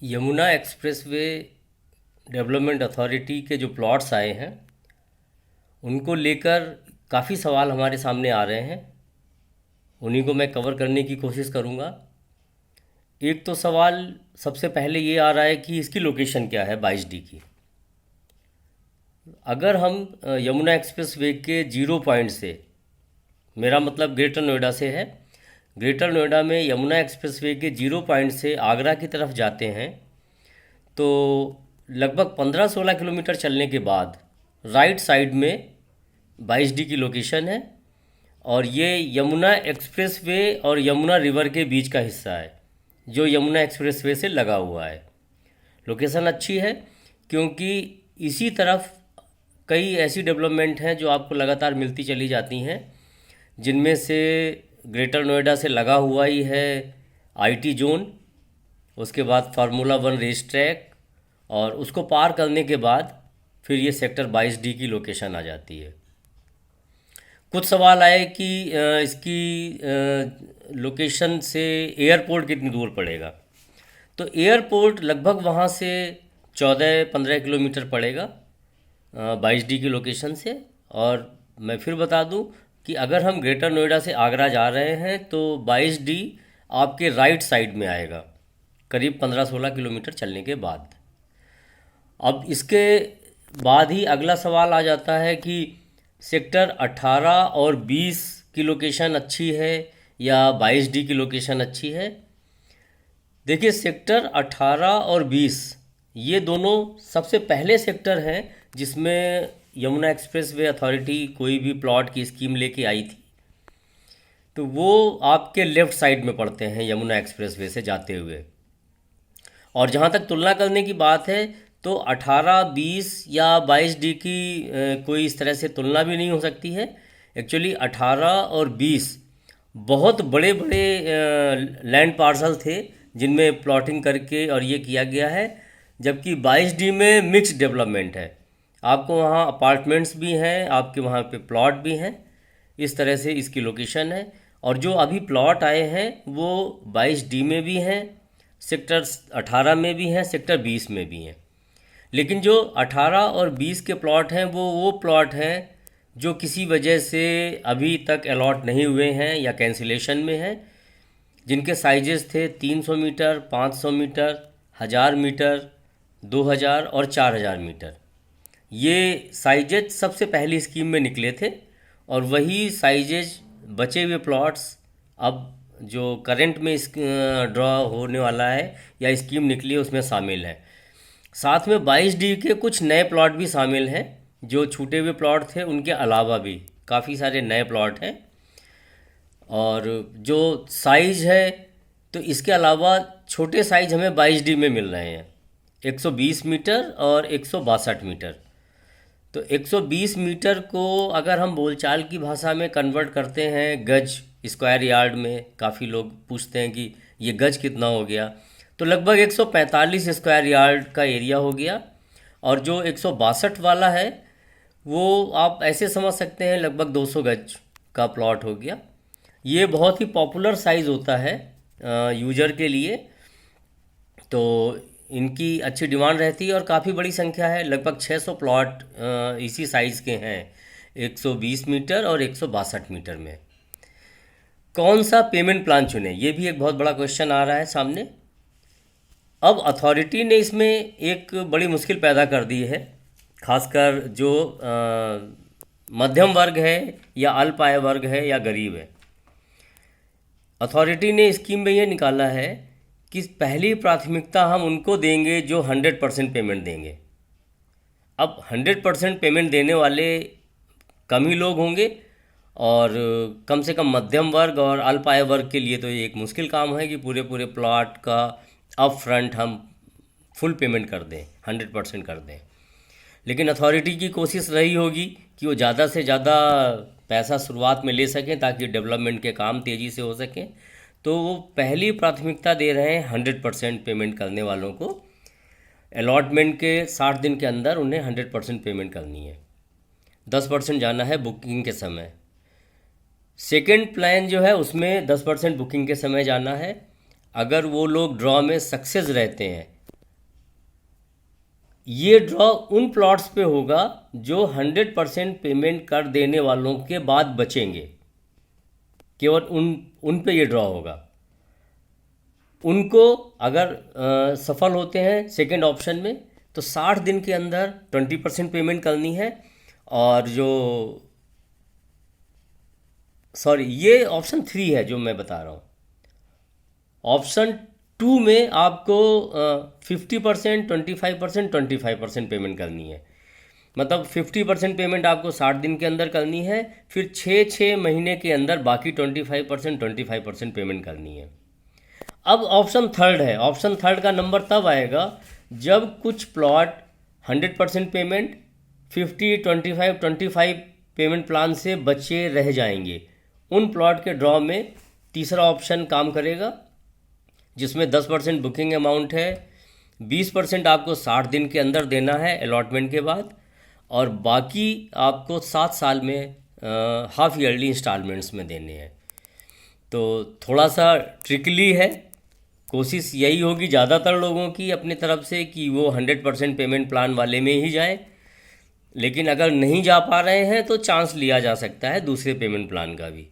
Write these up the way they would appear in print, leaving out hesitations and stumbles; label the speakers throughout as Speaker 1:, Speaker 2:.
Speaker 1: Yamuna expressway development authority के जो plots आए हैं उनको लेकर काफ़ी सवाल हमारे सामने आ रहे हैं। उन्हीं को मैं कवर करने की कोशिश करूँगा। एक तो सवाल सबसे पहले ये आ रहा है कि इसकी लोकेशन क्या है 22D की। अगर हम यमुना एक्सप्रेसवे के जीरो पॉइंट से, मेरा मतलब ग्रेटर नोएडा से है, ग्रेटर नोएडा में यमुना एक्सप्रेसवे के जीरो पॉइंट से आगरा की तरफ जाते हैं तो लगभग 15-16 किलोमीटर चलने के बाद राइट साइड में 22D की लोकेशन है। और ये यमुना एक्सप्रेसवे और यमुना रिवर के बीच का हिस्सा है जो यमुना एक्सप्रेसवे से लगा हुआ है। लोकेशन अच्छी है क्योंकि इसी तरफ कई ऐसी डेवलपमेंट हैं जो आपको लगातार मिलती चली जाती हैं, जिनमें से ग्रेटर नोएडा से लगा हुआ ही है आईटी जोन, उसके बाद फार्मूला 1 रेस ट्रैक, और उसको पार करने के बाद फिर ये सेक्टर 22D की लोकेशन आ जाती है। कुछ सवाल आए कि इसकी लोकेशन से एयरपोर्ट कितनी दूर पड़ेगा। तो एयरपोर्ट लगभग वहाँ से 14-15 किलोमीटर पड़ेगा 22D की लोकेशन से। और मैं फिर बता दूं कि अगर हम ग्रेटर नोएडा से आगरा जा रहे हैं तो 22D आपके राइट साइड में आएगा करीब 15-16 किलोमीटर चलने के बाद। अब इसके बाद ही अगला सवाल आ जाता है कि सेक्टर 18 और 20 की लोकेशन अच्छी है या 22D की लोकेशन अच्छी है। देखिए, सेक्टर 18 और 20 ये दोनों सबसे पहले सेक्टर हैं जिसमें यमुना एक्सप्रेसवे अथॉरिटी कोई भी प्लॉट की स्कीम लेके आई थी। तो वो आपके लेफ़्ट साइड में पड़ते हैं यमुना एक्सप्रेसवे से जाते हुए। और जहाँ तक तुलना करने की बात है तो 18, 20 या 22D की कोई इस तरह से तुलना भी नहीं हो सकती है। एक्चुअली 18 और 20 बहुत बड़े बड़े लैंड पार्सल थे जिनमें प्लॉटिंग करके और ये किया गया है, जबकि 22D में मिक्स डेवलपमेंट है। आपको वहाँ अपार्टमेंट्स भी हैं, आपके वहाँ पे प्लॉट भी हैं। इस तरह से इसकी लोकेशन है। और जो अभी प्लॉट आए हैं वो 22D में भी हैं, सेक्टर 18 में भी हैं, सेक्टर 20 में भी हैं। लेकिन जो 18 और 20 के प्लॉट हैं वो प्लॉट हैं जो किसी वजह से अभी तक अलॉट नहीं हुए हैं या कैंसिलेशन में हैं, जिनके साइजेस थे 300 मीटर, 500 मीटर, 1000 मीटर, 2000 और 4000 मीटर। ये साइजेज सबसे पहली स्कीम में निकले थे और वही साइजेज बचे हुए प्लॉट्स अब जो करंट में ड्रॉ होने वाला है या स्कीम निकली है उसमें शामिल है। साथ में 22D के कुछ नए प्लॉट भी शामिल हैं। जो छूटे हुए प्लॉट थे उनके अलावा भी काफ़ी सारे नए प्लॉट हैं। और जो साइज़ है तो इसके अलावा छोटे साइज़ हमें 22D में मिल रहे हैं, 120 मीटर और 162 मीटर। तो 120 मीटर को अगर हम बोलचाल की भाषा में कन्वर्ट करते हैं गज स्क्वायर यार्ड में, काफ़ी लोग पूछते हैं कि ये गज कितना हो गया, तो लगभग 145 स्क्वायर यार्ड का एरिया हो गया। और जो 162 वाला है वो आप ऐसे समझ सकते हैं लगभग 200 गज का प्लॉट हो गया। ये बहुत ही पॉपुलर साइज़ होता है यूजर के लिए, तो इनकी अच्छी डिमांड रहती है और काफ़ी बड़ी संख्या है। लगभग 600 प्लॉट इसी साइज़ के हैं 120 मीटर और 162 मीटर में। कौन सा पेमेंट प्लान चुने, ये भी एक बहुत बड़ा क्वेश्चन आ रहा है सामने। अब अथॉरिटी ने इसमें एक बड़ी मुश्किल पैदा कर दी है, खासकर जो मध्यम वर्ग है या अल्प आय वर्ग है या गरीब है। अथॉरिटी ने स्कीम में ये निकाला है कि पहली प्राथमिकता हम उनको देंगे जो 100% पेमेंट देंगे। अब 100% पेमेंट देने वाले कम ही लोग होंगे और कम से कम मध्यम वर्ग और अल्प आय वर्ग के लिए तो ये एक मुश्किल काम है कि पूरे पूरे प्लॉट का अप फ्रंट हम फुल पेमेंट कर दें, 100% कर दें। लेकिन अथॉरिटी की कोशिश रही होगी कि वो ज़्यादा से ज़्यादा पैसा शुरुआत में ले सकें ताकि डेवलपमेंट के काम तेज़ी से हो सकें। तो वो पहली प्राथमिकता दे रहे हैं 100% पेमेंट करने वालों को। अलॉटमेंट के 60 दिन के अंदर उन्हें 100% पेमेंट करनी है। 10% जाना है बुकिंग के समय। सेकेंड प्लान जो है उसमें 10% बुकिंग के समय जाना है। अगर वो लोग ड्रॉ में सक्सेस रहते हैं ये ड्रॉ उन प्लॉट्स पे होगा जो 100% पेमेंट कर देने वालों के बाद बचेंगे, केवल उन उन पे ये ड्रॉ होगा। उनको अगर सफल होते हैं सेकंड ऑप्शन में तो 60 दिन के अंदर 20% पेमेंट करनी है। और जो सॉरी, ये ऑप्शन 3 है जो मैं बता रहा हूँ। ऑप्शन 2 में आपको 50%, 25%, 25% पेमेंट करनी है। मतलब 50% पेमेंट आपको 60 दिन के अंदर करनी है, फिर 6 महीने के अंदर बाकी 25%, 25% पेमेंट करनी है। अब ऑप्शन थर्ड है। ऑप्शन थर्ड का नंबर तब आएगा जब कुछ प्लॉट 100% पेमेंट, 50, 25, 25 पेमेंट प्लान से बचे रह जाएंगे। उन प्लॉट के ड्रॉ में तीसरा ऑप्शन काम करेगा, जिसमें 10% बुकिंग अमाउंट है, 20% आपको 60 दिन के अंदर देना है अलॉटमेंट के बाद, और बाकी आपको 7 साल में हाफ ईयरली इंस्टॉलमेंट्स में देने हैं। तो थोड़ा सा ट्रिकली है। कोशिश यही होगी ज़्यादातर लोगों की अपनी तरफ से कि वो 100% पेमेंट प्लान वाले में ही जाए, लेकिन अगर नहीं जा पा रहे हैं तो चांस लिया जा सकता है दूसरे पेमेंट प्लान का भी।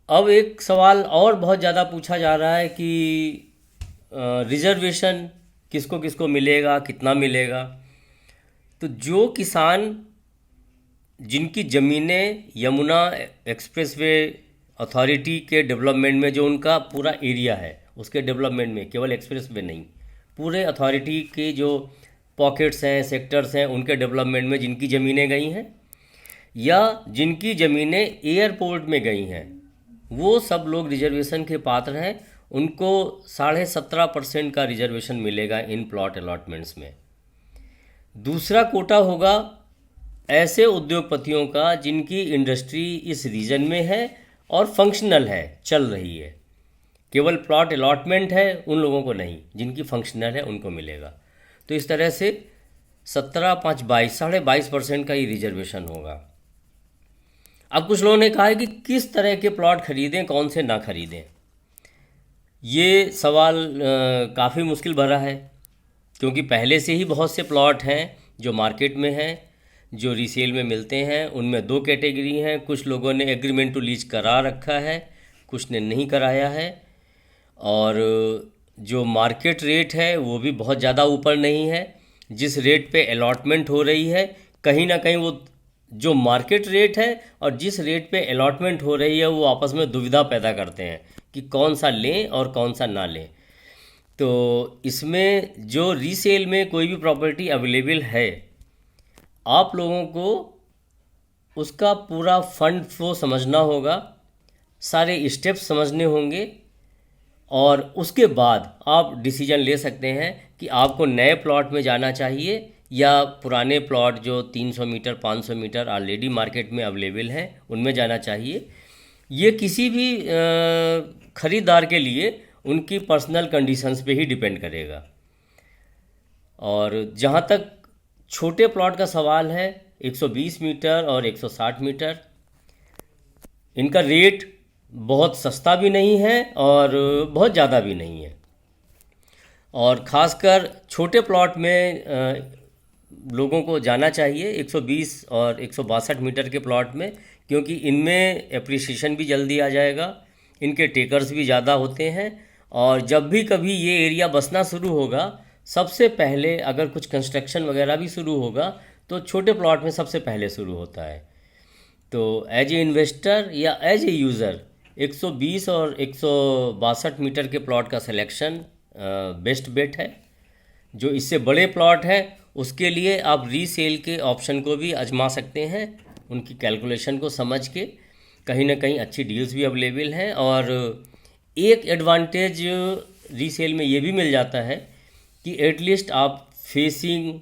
Speaker 1: अब एक सवाल और बहुत ज़्यादा पूछा जा रहा है कि रिजर्वेशन किसको किसको मिलेगा, कितना मिलेगा। तो जो किसान जिनकी ज़मीनें यमुना एक्सप्रेसवे अथॉरिटी के डेवलपमेंट में, जो उनका पूरा एरिया है उसके डेवलपमेंट में, केवल एक्सप्रेसवे नहीं, पूरे अथॉरिटी के जो पॉकेट्स हैं, सेक्टर्स हैं, उनके डेवलपमेंट में जिनकी ज़मीनें गई हैं या जिनकी ज़मीनें एयरपोर्ट में गई हैं, वो सब लोग रिजर्वेशन के पात्र हैं। उनको 17.5% का रिजर्वेशन मिलेगा इन प्लॉट अलॉटमेंट्स में। दूसरा कोटा होगा ऐसे उद्योगपतियों का जिनकी इंडस्ट्री इस रीजन में है और फंक्शनल है, चल रही है। केवल प्लॉट अलॉटमेंट है उन लोगों को नहीं, जिनकी फंक्शनल है उनको मिलेगा। तो इस तरह से 17, 5, 22, 22.5% का ही रिजर्वेशन होगा। अब कुछ लोगों ने कहा है कि किस तरह के प्लॉट खरीदें, कौन से ना खरीदें। ये सवाल काफ़ी मुश्किल भरा है, क्योंकि पहले से ही बहुत से प्लॉट हैं जो मार्केट में हैं, जो रीसेल में मिलते हैं। उनमें 2 कैटेगरी हैं। कुछ लोगों ने एग्रीमेंट टू लीज करा रखा है, कुछ ने नहीं कराया है। और जो मार्केट रेट है वो भी बहुत ज़्यादा ऊपर नहीं है। जिस रेट पे अलॉटमेंट हो रही है, कहीं ना कहीं वो जो मार्केट रेट है और जिस रेट पे अलॉटमेंट हो रही है वो आपस में दुविधा पैदा करते हैं कि कौन सा लें और कौन सा ना लें। तो इसमें जो रीसेल में कोई भी प्रॉपर्टी अवेलेबल है, आप लोगों को उसका पूरा फंड फ्लो समझना होगा, सारे स्टेप्स समझने होंगे, और उसके बाद आप डिसीजन ले सकते हैं कि आपको नए प्लॉट में जाना चाहिए या पुराने प्लॉट जो 300 मीटर 500 मीटर ऑलरेडी मार्केट में अवेलेबल हैं उनमें जाना चाहिए। ये किसी भी ख़रीदार के लिए उनकी पर्सनल कंडीशंस पे ही डिपेंड करेगा। और जहाँ तक छोटे प्लॉट का सवाल है, 120 मीटर और 160 मीटर, इनका रेट बहुत सस्ता भी नहीं है और बहुत ज़्यादा भी नहीं है। और ख़ासकर छोटे प्लॉट में लोगों को जाना चाहिए 120 और 162 मीटर के प्लॉट में, क्योंकि इनमें एप्रिसिएशन भी जल्दी आ जाएगा, इनके टेकर्स भी ज़्यादा होते हैं। और जब भी कभी ये एरिया बसना शुरू होगा, सबसे पहले अगर कुछ कंस्ट्रक्शन वगैरह भी शुरू होगा तो छोटे प्लॉट में सबसे पहले शुरू होता है। तो एज ए इन्वेस्टर या एज ए यूज़र 120 और 162 मीटर के प्लॉट का सिलेक्शन बेस्ट बेट है। जो इससे बड़े प्लॉट हैं उसके लिए आप रीसेल के ऑप्शन को भी आजमा सकते हैं, उनकी कैलकुलेशन को समझ के। कहीं ना कहीं अच्छी डील्स भी अवेलेबल हैं। और एक एडवांटेज रीसेल में ये भी मिल जाता है कि एटलीस्ट आप फेसिंग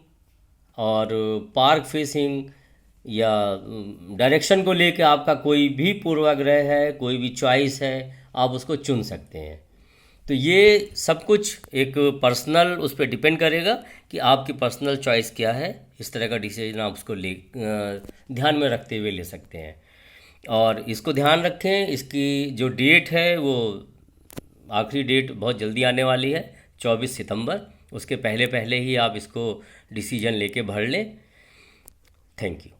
Speaker 1: और पार्क फेसिंग या डायरेक्शन को लेके आपका कोई भी पूर्वाग्रह है, कोई भी चॉइस है, आप उसको चुन सकते हैं। तो ये सब कुछ एक पर्सनल उस पर डिपेंड करेगा कि आपकी पर्सनल चॉइस क्या है। इस तरह का डिसीजन आप उसको ध्यान में रखते हुए ले सकते हैं। और इसको ध्यान रखें, इसकी जो डेट है वो आखिरी डेट बहुत जल्दी आने वाली है, 24 सितंबर। उसके पहले पहले ही आप इसको डिसीजन लेके भर लें। Thank you.